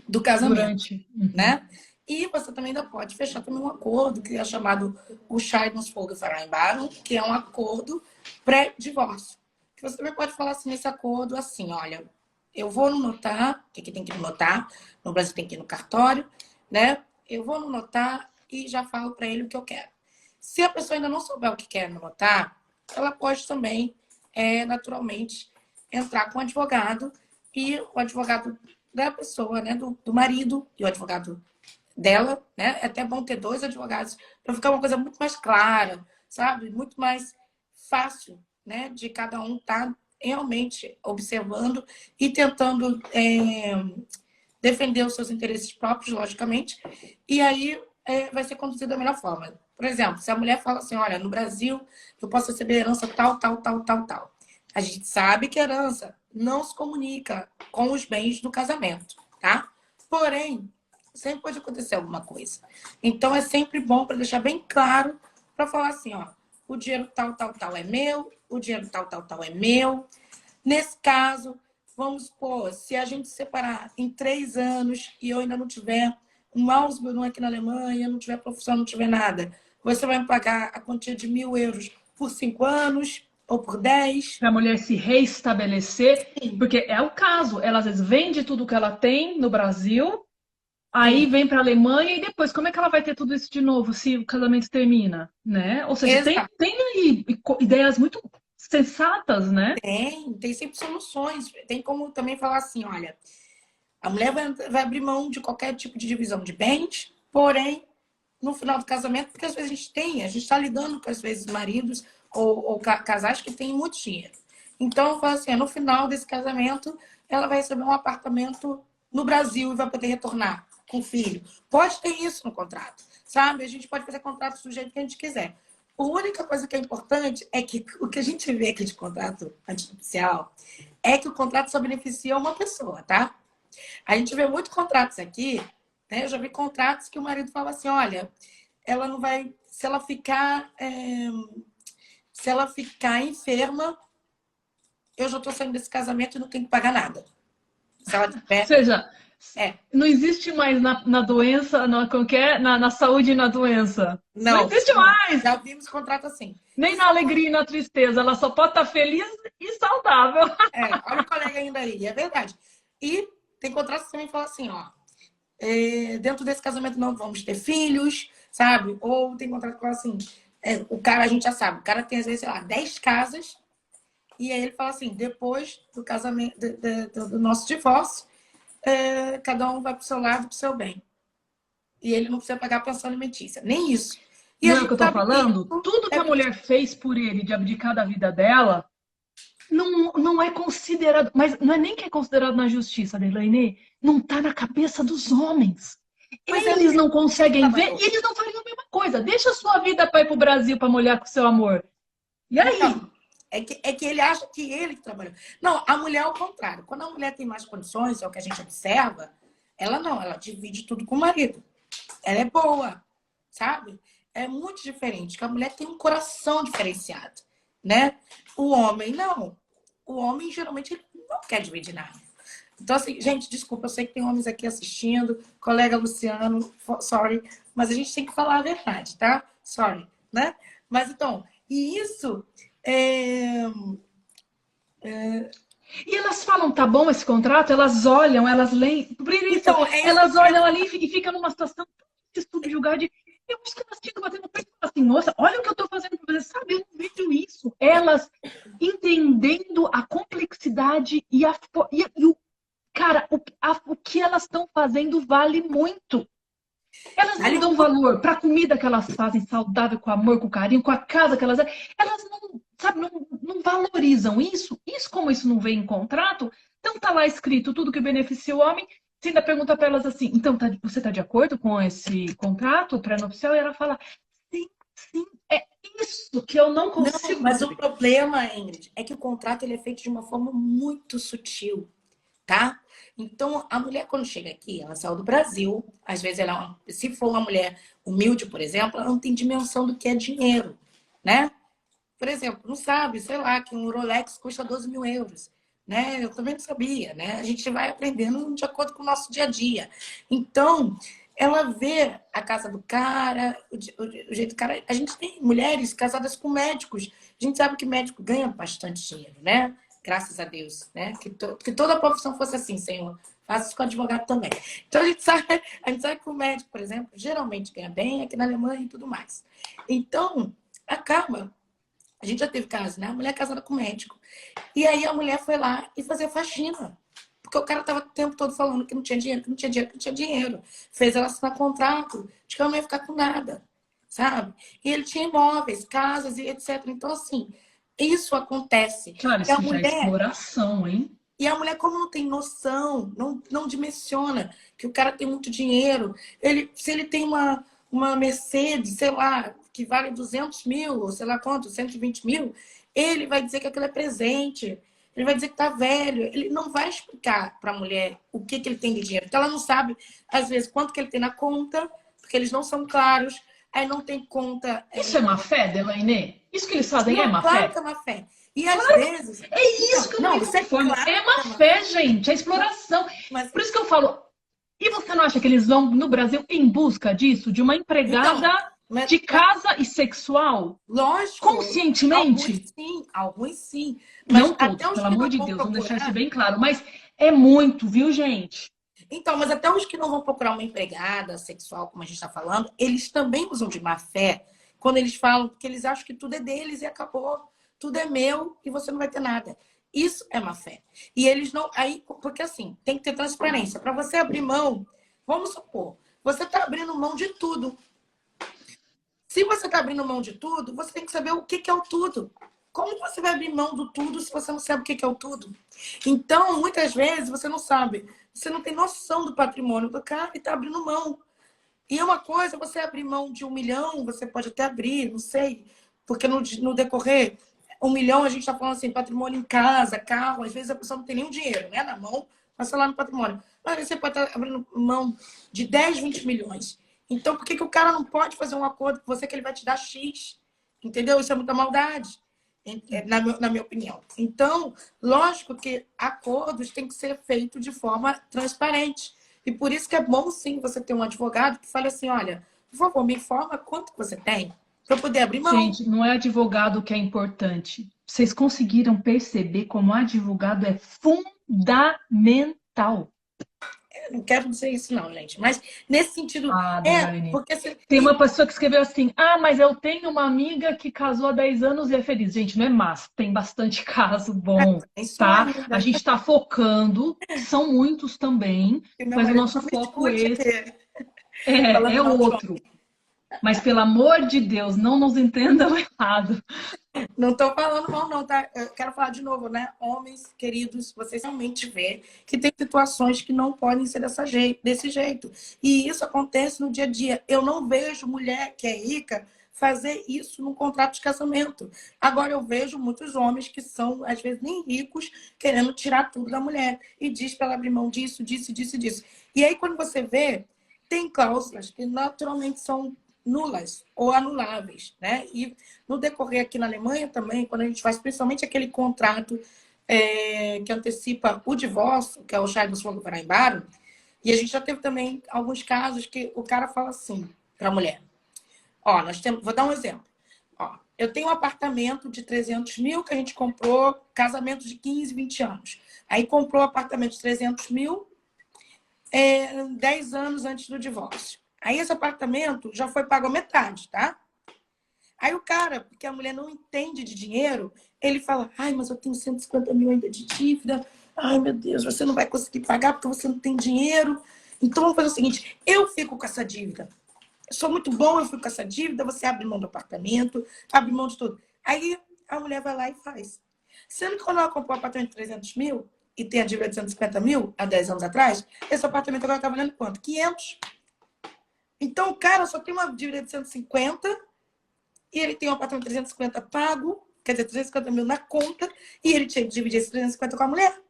do casamento, Durante. né? E você também ainda pode fechar também um acordo que é chamado o Scheidungsfolgevereinbarung, que é um acordo pré-divórcio. Que você também pode falar assim nesse acordo assim, olha, eu vou no notar, que aqui tem que ir no notar, no Brasil tem que ir no cartório, né? Eu vou no notar e já falo para ele o que eu quero. Se a pessoa ainda não souber o que quer no notar, ela pode também, naturalmente, entrar com o advogado e o advogado da pessoa, né, do marido e o advogado dela, né? É até bom ter dois advogados para ficar uma coisa muito mais clara, sabe? Muito mais fácil, né? De cada um estar realmente observando e tentando defender os seus interesses próprios, logicamente, e aí vai ser conduzido da melhor forma. Por exemplo, se a mulher fala assim, olha, no Brasil eu posso receber herança tal, tal, tal, tal, tal. A gente sabe que a herança não se comunica com os bens do casamento, tá? Porém, sempre pode acontecer alguma coisa. Então, é sempre bom para deixar bem claro, para falar assim, ó, o dinheiro tal, tal, tal é meu, o dinheiro tal, tal, tal é meu. Nesse caso, vamos supor, se a gente separar em 3 anos e eu ainda não tiver um Ausbildung aqui na Alemanha, não tiver profissão, não tiver nada, você vai me pagar a quantia de 1.000 euros por 5 anos, ou por 10. Para a mulher se reestabelecer, Sim, porque é o caso, ela às vezes vende tudo que ela tem no Brasil, aí sim. vem para a Alemanha e depois como é que ela vai ter tudo isso de novo se o casamento termina, né? Ou seja, tem, Exato. tem aí ideias muito sensatas, né? Tem sempre soluções. Tem como também falar assim, olha, a mulher vai abrir mão de qualquer tipo de divisão de bens, porém, no final do casamento, porque às vezes a gente está lidando com, às vezes, maridos ou casais que têm muito dinheiro. Então, fala assim, no final desse casamento, ela vai receber um apartamento no Brasil e vai poder retornar com o filho. Pode ter isso no contrato, sabe? A gente pode fazer contrato do jeito que a gente quiser. A única coisa que é importante é que o que a gente vê aqui de contrato antinupcial é que o contrato só beneficia uma pessoa, tá? A gente vê muitos contratos aqui, né? Eu já vi contratos que o marido fala assim, olha, ela não vai, se ela ficar enferma, eu já estou saindo desse casamento e não tenho que pagar nada. Se ela Ou tiver, seja, é, não existe mais na doença, na saúde e na doença. Não não, existe mais! já vimos contrato assim. Nem Isso na alegria e na tristeza. Ela só pode estar feliz e saudável. olha o colega ainda aí, é verdade. E tem contratos que também falam assim, ó, dentro desse casamento não vamos ter filhos, sabe? Ou tem contrato que fala assim, o cara, a gente já sabe, o cara tem às vezes, sei lá, 10 casas, e aí ele fala assim, depois do casamento, do nosso divórcio, cada um vai pro seu lado, pro seu bem. E ele não precisa pagar pensão alimentícia, nem isso. E a Não é o que gente eu tô sabe que falando? isso Tudo que é a mulher fez por ele de abdicar da vida dela não é considerado, mas não é nem que é considerado na justiça, Delaney, não tá na cabeça dos homens. Mas é Eles porque não ele conseguem ver, trabalhou. e eles não fariam a mesma coisa. Deixa a sua vida para ir pro Brasil para molhar com seu amor. E aí? Então, é que ele acha que ele que trabalhou. Não, a mulher é o contrário. Quando a mulher tem mais condições, é o que a gente observa, ela não, ela divide tudo com o marido. Ela é boa, sabe? É muito diferente, porque a mulher tem um coração diferenciado, né? O homem não. O homem geralmente ele não quer dividir nada. Então, assim, gente, desculpa, eu sei que tem homens aqui assistindo, colega Luciano, sorry, mas a gente tem que falar a verdade, tá? Sorry, né? Mas então, e isso E elas falam, tá bom esse contrato? Elas olham, elas leem. Por isso, então, é isso que eu elas queria olham falar. ali e ficam numa situação de subjugar de. Eu acho que elas ficam batendo no peito e falam assim, moça, olha o que eu tô fazendo pra você. Sabe, eu não vejo isso. Elas entendendo a complexidade e o. Cara, o que elas estão fazendo vale muito. Elas não Vale dão muito. valor para a comida que elas fazem, saudável, com amor, com carinho, com a casa que elas. Elas não, sabe, não valorizam isso. Isso, como isso não vem em contrato, então tá lá escrito tudo que beneficia o homem. Você ainda pergunta para elas assim: então você está de acordo com esse contrato pré-nupcial? E ela fala: sim, sim, é isso que eu não Não, consigo mas o conceber. problema, Ingrid, é que o contrato ele é feito de uma forma muito sutil, tá? Então, a mulher, quando chega aqui, ela saiu do Brasil, às vezes se for uma mulher humilde, por exemplo, ela não tem dimensão do que é dinheiro, né? Por exemplo, não sabe, sei lá, que um Rolex custa 12 mil euros, né? Eu também não sabia, né? A gente vai aprendendo de acordo com o nosso dia a dia. Então, ela vê a casa do cara, o jeito do cara. A gente tem mulheres casadas com médicos. A gente sabe que médico ganha bastante dinheiro, né? Graças a Deus, né? Que toda a profissão fosse assim, Senhor. Faça isso com advogado também. Então, a gente sabe que o médico, por exemplo, geralmente ganha bem aqui na Alemanha e tudo mais. Então, acaba. A gente já teve caso, né? A mulher casada com médico. E aí a mulher foi lá e fazia faxina. Porque o cara tava o tempo todo falando que não tinha dinheiro, que não tinha dinheiro, que não tinha dinheiro. Fez ela assinar contrato de que ela não ia ficar com nada, sabe? E ele tinha imóveis, casas e etc. Então, assim, isso acontece. Claro, E a isso já é mulher, exploração, hein? como não tem noção, não dimensiona que o cara tem muito dinheiro, se ele tem uma Mercedes, sei lá, que vale 200 mil, ou sei lá quanto, 120 mil, ele vai dizer que aquilo é presente, ele vai dizer que tá velho, ele não vai explicar para a mulher o que ele tem de dinheiro, porque ela não sabe, às vezes, quanto que ele tem na conta, porque eles não são claros, aí não tem conta. Isso é má fé, Delaney? Isso que eles fazem é Não, má claro que fé? é uma fé. E às vezes. É isso Não, que eu não não, me isso é conformo. claro É que é má uma fé, gente. É exploração. mas Por isso que eu falo. E você não acha que eles vão no Brasil em busca disso? De uma então, empregada Mas, De casa e sexual, lógico, conscientemente, alguns sim. Mas não até todos, os pelo que amor não de vão Deus, vamos deixar isso procurar. bem claro, mas é muito, viu, gente? Então, mas até os que não vão procurar uma empregada sexual, como a gente está falando, eles também usam de má fé quando eles falam que eles acham que tudo é deles e acabou. Tudo é meu e você não vai ter nada. Isso é má fé. E eles não. Aí, porque assim, tem que ter transparência. Para você abrir mão, vamos supor, você está abrindo mão de tudo. Se você está abrindo mão de tudo, você tem que saber o que é o tudo. Como você vai abrir mão do tudo se você não sabe o que é o tudo? Então, muitas vezes, você não sabe. Você não tem noção do patrimônio do cara e está abrindo mão. E é uma coisa, você abrir mão de 1 milhão, você pode até abrir, não sei. Porque no decorrer, 1 milhão, a gente está falando assim, patrimônio em casa, carro. Às vezes a pessoa não tem nenhum dinheiro, né? Na mão, mas lá no patrimônio. Mas você pode estar abrindo mão de 10, 20 milhões. Então, por que o cara não pode fazer um acordo com você que ele vai te dar X? Entendeu? Isso é muita maldade, na minha opinião. Então, lógico que acordos têm que ser feitos de forma transparente. E por isso que é bom, sim, você ter um advogado que fale assim, olha, por favor, me informa quanto você tem para eu poder abrir mão. Gente, não é advogado que é importante. Vocês conseguiram perceber como advogado é fundamental? Não quero dizer isso, não, gente. Mas nesse sentido, Ah, Daiane. porque você. Tem uma pessoa que escreveu assim: ah, mas eu tenho uma amiga que casou há 10 anos e é feliz. Gente, não é massa, tem bastante caso bom, Isso tá? A ainda. gente está focando, que são muitos também, Que meu mas o marido nosso não me foco escute esse aqui, é falando mal de outro. Mas pelo amor de Deus, não nos entendam errado. Não estou falando mal, não, tá? Eu quero falar de novo, né? Homens queridos, vocês realmente vê que tem situações que não podem ser desse jeito. E isso acontece no dia a dia. Eu não vejo mulher que é rica fazer isso num contrato de casamento. Agora, eu vejo muitos homens que são, às vezes, nem ricos, querendo tirar tudo da mulher. E diz para ela abrir mão disso, disso, disso, disso. E aí, quando você vê, tem cláusulas que naturalmente são nulas ou anuláveis, né? E no decorrer aqui na Alemanha também, quando a gente faz principalmente aquele contrato que antecipa o divórcio, que é o Scheidungsvereinbarung, e a gente já teve também alguns casos que o cara fala assim para a mulher: ó, nós temos, vou dar um exemplo. Ó, eu tenho um apartamento de 300 mil que a gente comprou, casamento de 15, 20 anos. Aí comprou um apartamento de 300 mil 10 anos antes do divórcio. Aí esse apartamento já foi pago a metade, tá? Aí o cara, porque a mulher não entende de dinheiro, ele fala: ai, mas eu tenho 150 mil ainda de dívida. Ai, meu Deus, você não vai conseguir pagar porque você não tem dinheiro. Então vamos fazer o seguinte: eu fico com essa dívida. Eu sou muito bom, eu fico com essa dívida. Você abre mão do apartamento, abre mão de tudo. Aí a mulher vai lá e faz. Sendo que quando ela comprou um apartamento de 300 mil e tem a dívida de 150 mil há 10 anos atrás, esse apartamento agora está valendo quanto? 500. Então o cara só tem uma dívida de 150 e ele tem um apartamento de 350 pago, quer dizer, 350 mil na conta, e ele tinha que dividir esse 350 com a mulher.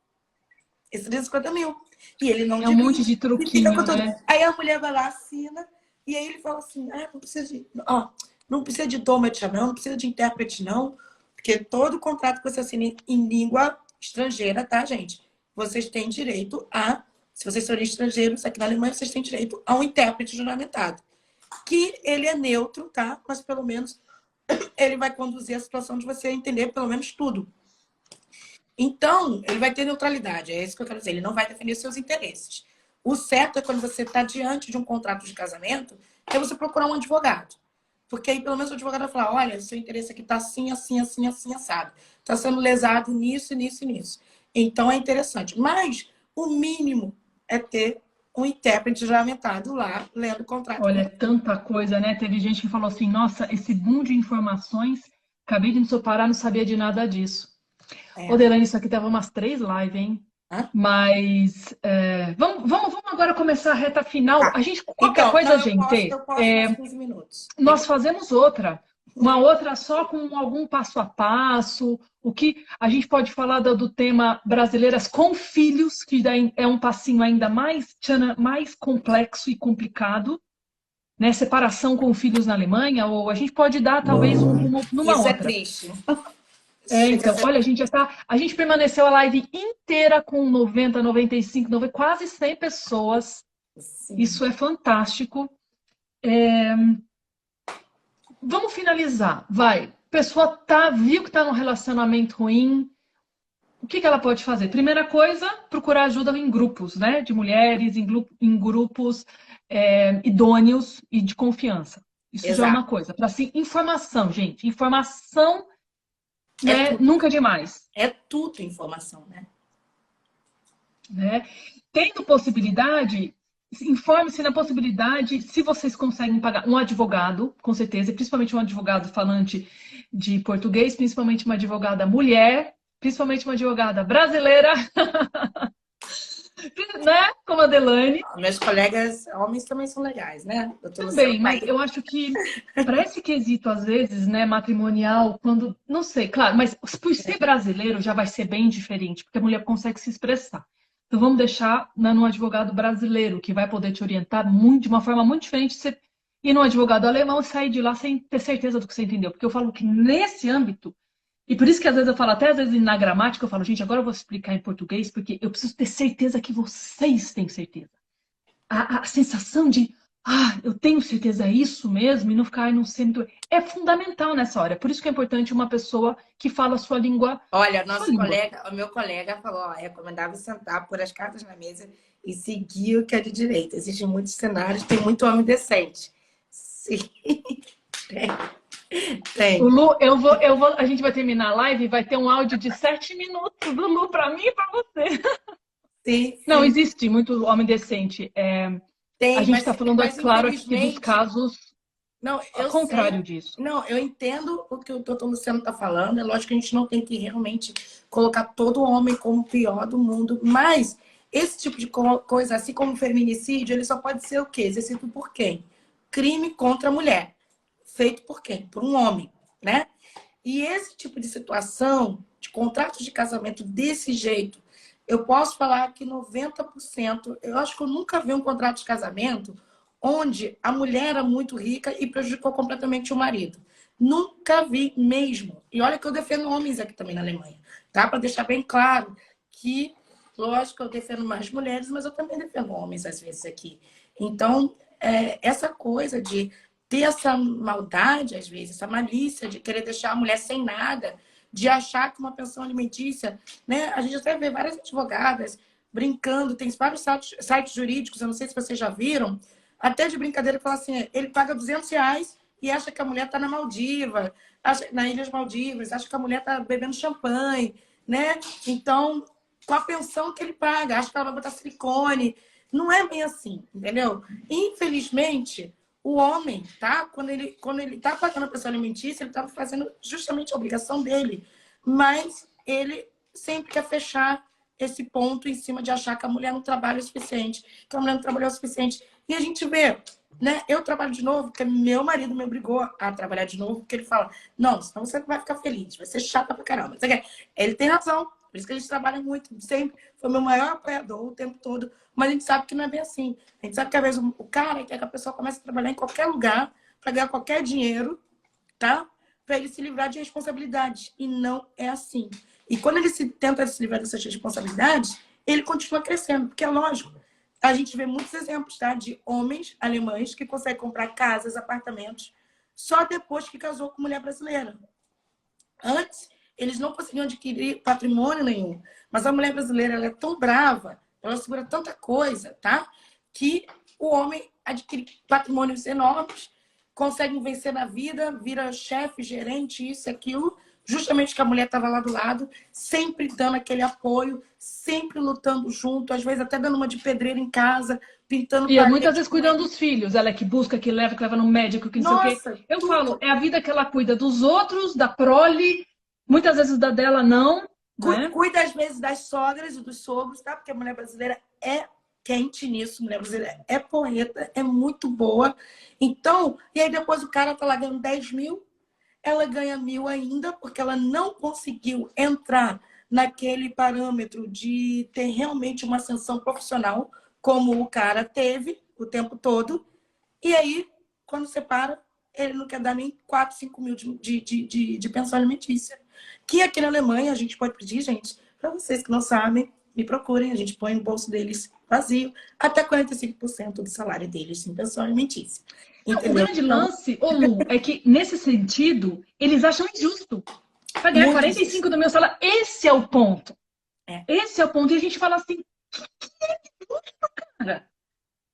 Esse 350 mil. E ele não É um monte de divide. E fica com truquinho, tudo. né? Aí a mulher vai lá, assina, e aí ele fala assim: ah, não precisa de. Ó, não precisa de dômeta, não precisa de intérprete, não. Porque todo contrato que você assina em língua estrangeira, tá, gente? Vocês têm direito a. Se vocês forem estrangeiros, aqui na Alemanha, vocês têm direito a um intérprete juramentado. Que ele é neutro, tá? Mas pelo menos ele vai conduzir a situação de você entender pelo menos tudo. Então, ele vai ter neutralidade, é isso que eu quero dizer. Ele não vai defender seus interesses. O certo é quando você está diante de um contrato de casamento, é você procurar um advogado. Porque aí, pelo menos, o advogado vai falar: olha, seu interesse aqui está assim, assim, assim, assim, assado. Está sendo lesado nisso, nisso e nisso. Então, é interessante. Mas, o mínimo é ter um intérprete juramentado lá, lendo o contrato com Olha, é você. tanta coisa, né? Teve gente que falou assim: nossa, esse boom de informações, acabei de me separar, não sabia de nada disso. Ô, É. Delane, isso aqui tava umas 3 lives, hein? Hã? Mas vamos agora começar a reta final. Tá. A gente, qualquer Então, coisa, não, eu gente, posso mais 15 minutos. Tem nós fazemos outra. Uma outra só com algum passo a passo. O que a gente pode falar do tema brasileiras com filhos, que daí é um passinho ainda mais, tchanã, mais complexo e complicado, né? Separação com filhos na Alemanha, ou a gente pode dar talvez um rumo numa Isso é outra. triste. Chega a Então, ser. olha, a gente já tá. A gente permaneceu a live inteira com 90, 95, 90, quase 100 pessoas. Sim. Isso é fantástico. vamos finalizar. Vai. A pessoa viu que está num relacionamento ruim. O que ela pode fazer? Primeira coisa, procurar ajuda em grupos, né? De mulheres, em grupos idôneos e de confiança. Isso já é uma Exato. coisa. Para assim, informação, gente. Informação, É né? tudo. Nunca é demais. É tudo informação, né? Né? Tendo possibilidade, informe-se na possibilidade, se vocês conseguem pagar um advogado, com certeza, principalmente um advogado falante de português, principalmente uma advogada mulher, principalmente uma advogada brasileira, né? Como a Delaine. Meus colegas homens também são legais, né? Doutor Luciano Também, tá mas aí. eu acho que para esse quesito, às vezes, né, matrimonial, quando, não sei, claro, mas por ser brasileiro já vai ser bem diferente, porque a mulher consegue se expressar. Então vamos deixar num advogado brasileiro, que vai poder te orientar muito, de uma forma muito diferente de você ir num advogado alemão e sair de lá sem ter certeza do que você entendeu. Porque eu falo que nesse âmbito, e por isso que às vezes eu falo, até às vezes na gramática, eu falo, gente, agora eu vou explicar em português, porque eu preciso ter certeza que vocês têm certeza. A sensação de, eu tenho certeza, é isso mesmo, e não ficar, não sei muito. É fundamental nessa hora. Por isso que é importante uma pessoa que fala a sua língua. Olha, Sua nosso língua. colega, o meu colega falou, ó, é recomendável sentar, pôr as cartas na mesa e seguir o que é de direito. Existem muitos cenários, tem muito homem decente. Sim, tem. O Tem. Lu, a gente vai terminar a live e vai ter um áudio de 7 minutos do Lu para mim e para você. Sim, Não, sim. existe muito homem decente. A Tem, gente está falando, é mas claro, aqui dos infelizmente, casos não, ao eu sei, contrário disso. não, eu entendo o que o doutor Luciano está falando. É lógico que a gente não tem que realmente colocar todo homem como o pior do mundo, mas esse tipo de coisa, assim como o feminicídio, ele só pode ser o quê? Exercido por quem? Crime contra a mulher. Feito por quem? Por um homem, né? E esse tipo de situação, de contrato de casamento desse jeito, eu posso falar que 90%, eu acho que eu nunca vi um contrato de casamento onde a mulher era muito rica e prejudicou completamente o marido. Nunca vi mesmo. E olha que eu defendo homens aqui também na Alemanha, tá? Para deixar bem claro que, lógico, eu defendo mais mulheres, mas eu também defendo homens às vezes aqui. Então, essa coisa de ter essa maldade, às vezes, essa malícia de querer deixar a mulher sem nada, de achar que uma pensão alimentícia, né? A gente até vê várias advogadas brincando, tem vários sites jurídicos, eu não sei se vocês já viram, até de brincadeira, que fala assim, ele paga R$ 200 e acha que a mulher está na Maldiva, na Ilhas Maldivas, acha que a mulher está bebendo champanhe, né? Então, com a pensão que ele paga, acha que ela vai botar silicone. Não é bem assim, entendeu? Infelizmente, o homem, tá? Quando ele tá pagando a pensão alimentícia, ele tá fazendo justamente a obrigação dele. Mas ele sempre quer fechar esse ponto em cima de achar que a mulher não trabalha o suficiente, que a mulher não trabalhou o suficiente. E a gente vê, né? Eu trabalho de novo, porque meu marido me obrigou a trabalhar de novo, porque ele fala, não, senão você não vai ficar feliz, vai ser chata pra caramba. Ele tem razão, por isso que a gente trabalha muito, sempre foi meu maior apoiador o tempo todo, mas a gente sabe que não é bem assim. A gente sabe que às vezes o cara quer que a pessoa comece a trabalhar em qualquer lugar para ganhar qualquer dinheiro, tá? Para ele se livrar de responsabilidades. E não é assim. E quando ele tenta se livrar dessas responsabilidades, ele continua crescendo, porque é lógico. A gente vê muitos exemplos, tá? De homens alemães que conseguem comprar casas, apartamentos, só depois que casou com mulher brasileira. Antes, eles não conseguiam adquirir patrimônio nenhum. Mas a mulher brasileira, ela é tão brava, ela segura tanta coisa, tá? Que o homem adquire patrimônios enormes, consegue vencer na vida, vira chefe, gerente, isso e aquilo, justamente que a mulher estava lá do lado, sempre dando aquele apoio, sempre lutando junto, às vezes até dando uma de pedreira em casa, pintando E muitas parede vezes com cuidando ele. dos filhos, ela é que busca, que leva no médico, que não sei o quê. Nossa, Eu falo, tudo. é a vida que ela cuida dos outros, da prole, muitas vezes da dela não, né? Cuida às vezes das sogras e dos sogros, tá? Porque a mulher brasileira é quente nisso, a mulher brasileira é porreta, é muito boa. Então, e aí depois o cara tá lá ganhando 10 mil, ela ganha 1.000 ainda, porque ela não conseguiu entrar naquele parâmetro de ter realmente uma ascensão profissional, como o cara teve o tempo todo. E aí, quando separa, ele não quer dar nem 4, 5 mil de pensão alimentícia. Que aqui na Alemanha, a gente pode pedir, gente, para vocês que não sabem, me procurem, a gente põe no bolso deles vazio, até 45% do salário deles em pensão alimentícia. Não, o Entendeu? grande Então, lance, ô Lu, é que nesse sentido, eles acham injusto. Vai ganhar muito 45 do meu salário. Esse é o ponto. É. Esse é o ponto. E a gente fala assim, cara,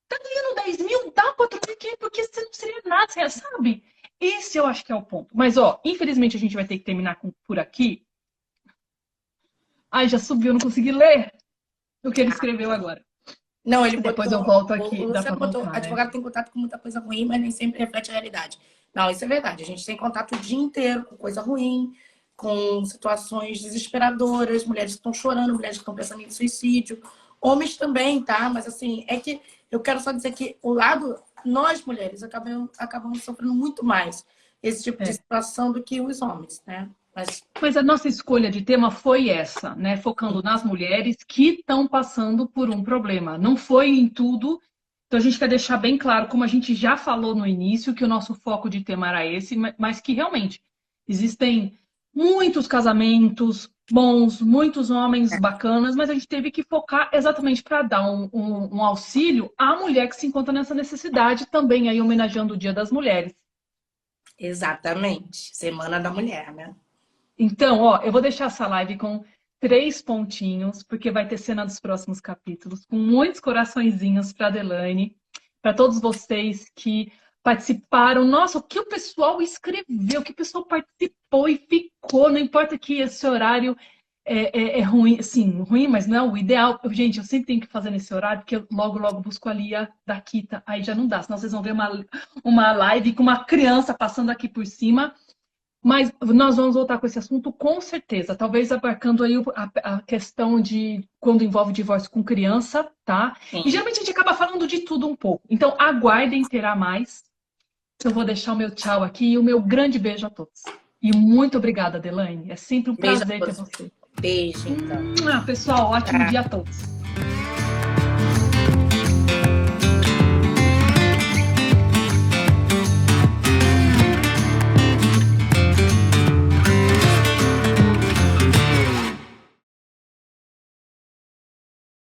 tá ganhando 10 mil, dá 4 mil, porque você não seria nada, você sabe? Esse eu acho que é o ponto. Mas, ó, infelizmente a gente vai ter que terminar por aqui. Ai, já subiu, não consegui ler o que ele escreveu agora. Não, ele Depois botou. eu volto O aqui, dá pra Luciano botou: voltar, né? advogado tem contato com muita coisa ruim, mas nem sempre reflete a realidade. Não, isso é verdade. A gente tem contato o dia inteiro com coisa ruim, com situações desesperadoras, mulheres que estão chorando, mulheres que estão pensando em suicídio, homens também, tá? Mas assim, é que eu quero só dizer que o lado, nós mulheres acabamos sofrendo muito mais esse tipo de É. situação do que os homens, né? Mas a nossa escolha de tema foi essa, né? Focando nas mulheres que estão passando por um problema. Não foi em tudo. Então a gente quer deixar bem claro, como a gente já falou no início, que o nosso foco de tema era esse, mas que realmente existem muitos casamentos bons, muitos homens bacanas, mas a gente teve que focar exatamente para dar um auxílio à mulher que se encontra nessa necessidade, também aí homenageando o Dia das Mulheres. Exatamente. Semana da Mulher, né? Então, ó, eu vou deixar essa live com 3 pontinhos, porque vai ter cena dos próximos capítulos, com muitos coraçõezinhos para Delaney, para todos vocês que participaram. Nossa, o que o pessoal escreveu, o que o pessoal participou e ficou, não importa que esse horário é ruim, sim, ruim, mas não é o ideal. Gente, eu sempre tenho que fazer nesse horário, porque eu logo busco a Lia da Kita, aí já não dá, senão vocês vão ver uma live com uma criança passando aqui por cima. Mas nós vamos voltar com esse assunto com certeza, talvez abarcando aí a questão de quando envolve divórcio com criança, tá? Sim. E geralmente a gente acaba falando de tudo um pouco. Então aguardem, terá mais. Eu vou deixar o meu tchau aqui e o meu grande beijo a todos. E muito obrigada, Delaney. É sempre um Beijo a prazer ter todos. você. Beijo, então. Pessoal, ótimo Tá. dia a todos.